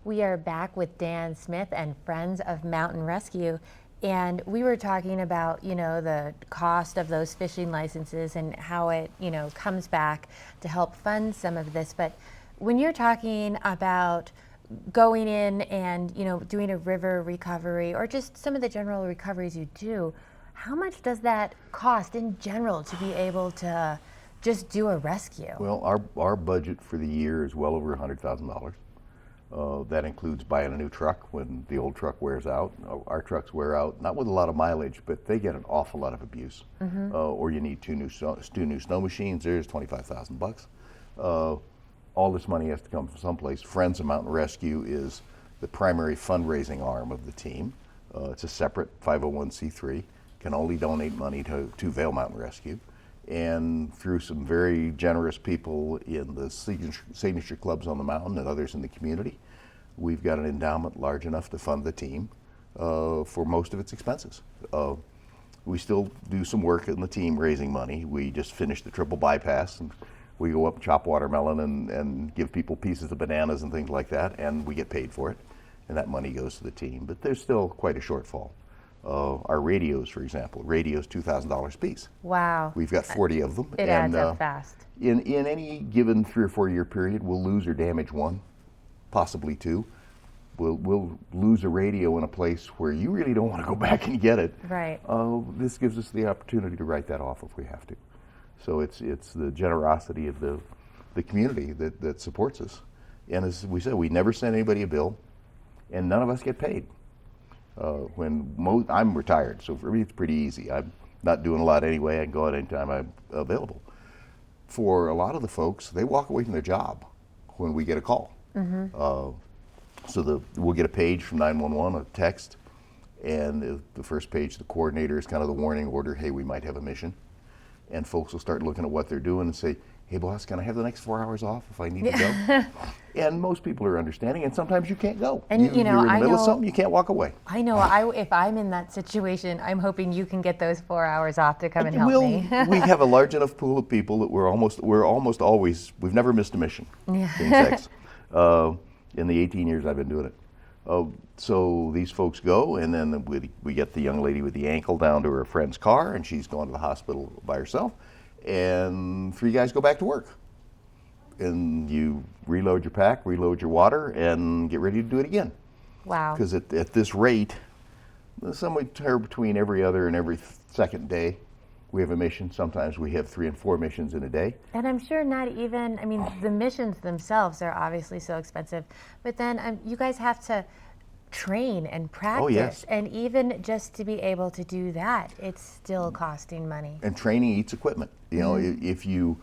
We are back with Dan Smith and Friends of Mountain Rescue, and we were talking about, the cost of those fishing licenses and how it, comes back to help fund some of this. But when you're talking about going in and, doing a river recovery or just some of the general recoveries you do, how much does that cost in general to be able to just do a rescue? Well, our budget for the year is well over $100,000. That includes buying a new truck when the old truck wears out. Our trucks wear out, not with a lot of mileage, but they get an awful lot of abuse. Or you need two new snow machines. There's $25,000. All this money has to come from someplace. Friends of Mountain Rescue is the primary fundraising arm of the team. It's a separate 501c3. Can only donate money to Vail Mountain Rescue. And through some very generous people in the signature clubs on the mountain and others in the community, we've got an endowment large enough to fund the team for most of its expenses. We still do some work in the team raising money. We just finished the triple bypass, and we go up and chop watermelon and give people pieces of bananas and things like that, and we get paid for it, and that money goes to the team. But there's still quite a shortfall. Our radios, for example, radios $2,000 a piece. Wow. We've got 40 of them. It adds up fast. In any given 3 or 4 year period, we'll lose or damage one, possibly two. We'll lose a radio in a place where you really don't want to go back and get it. Right. This gives us the opportunity to write that off if we have to. So it's the generosity of the community that supports us. And as we said, we never send anybody a bill, and none of us get paid. I'm retired, so for me it's pretty easy. I'm not doing a lot anyway. I can go out anytime I'm available. For a lot of the folks, they walk away from their job when we get a call. So we'll get a page from 911, a text, and the first page, the coordinator is kind of the warning order, hey, we might have a mission. And folks will start looking at what they're doing and say, hey boss, can I have the next 4 hours off if I need to go? And most people are understanding, and sometimes you can't go. And you're in the middle of something, you can't walk away. I know, if I'm in that situation, I'm hoping you can get those 4 hours off to come and help me. We have a large enough pool of people that we're almost always, we've never missed a mission. In the 18 years I've been doing it. So these folks go, and then we get the young lady with the ankle down to her friend's car, and she's going to the hospital by herself. And 3 guys go back to work. And you reload your pack, reload your water, and get ready to do it again. Wow. Because at this rate, somewhere between every other and every second day, we have a mission. Sometimes we have 3 and 4 missions in a day. And I'm sure not even, the missions themselves are obviously so expensive, but then you guys have to train and practice. Oh, yes. And even just to be able to do that, it's still costing money. And training eats equipment. If you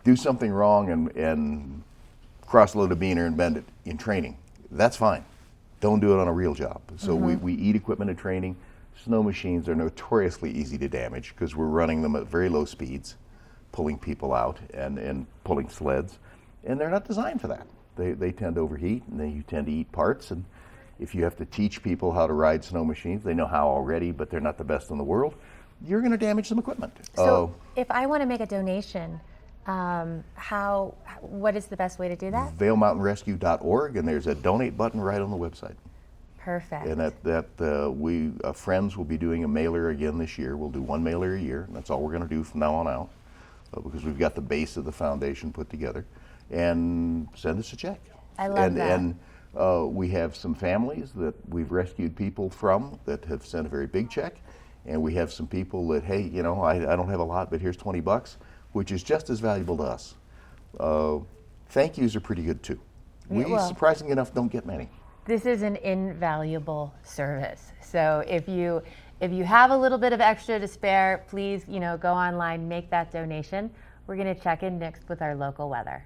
do something wrong and cross-load a beaner and bend it in training, that's fine. Don't do it on a real job. So we eat equipment in training. Snow machines are notoriously easy to damage because we're running them at very low speeds, pulling people out and pulling sleds. And they're not designed for that. They tend to overheat, and then you tend to eat parts. And if you have to teach people how to ride snow machines, they know how already, but they're not the best in the world, you're going to damage some equipment. So if I want to make a donation, what is the best way to do that? VailMountainRescue.org, and there's a donate button right on the website. Perfect. And we Friends will be doing a mailer again this year. We'll do 1 mailer a year, and that's all we're going to do from now on out, because we've got the base of the foundation put together. And send us a check. I love that. And we have some families that we've rescued people from that have sent a very big check, and we have some people that, hey, I don't have a lot, but here's $20, which is just as valuable to us. Thank yous are pretty good too. We, surprisingly enough, don't get many. This is an invaluable service. So if you have a little bit of extra to spare, please, go online, make that donation. We're going to check in next with our local weather.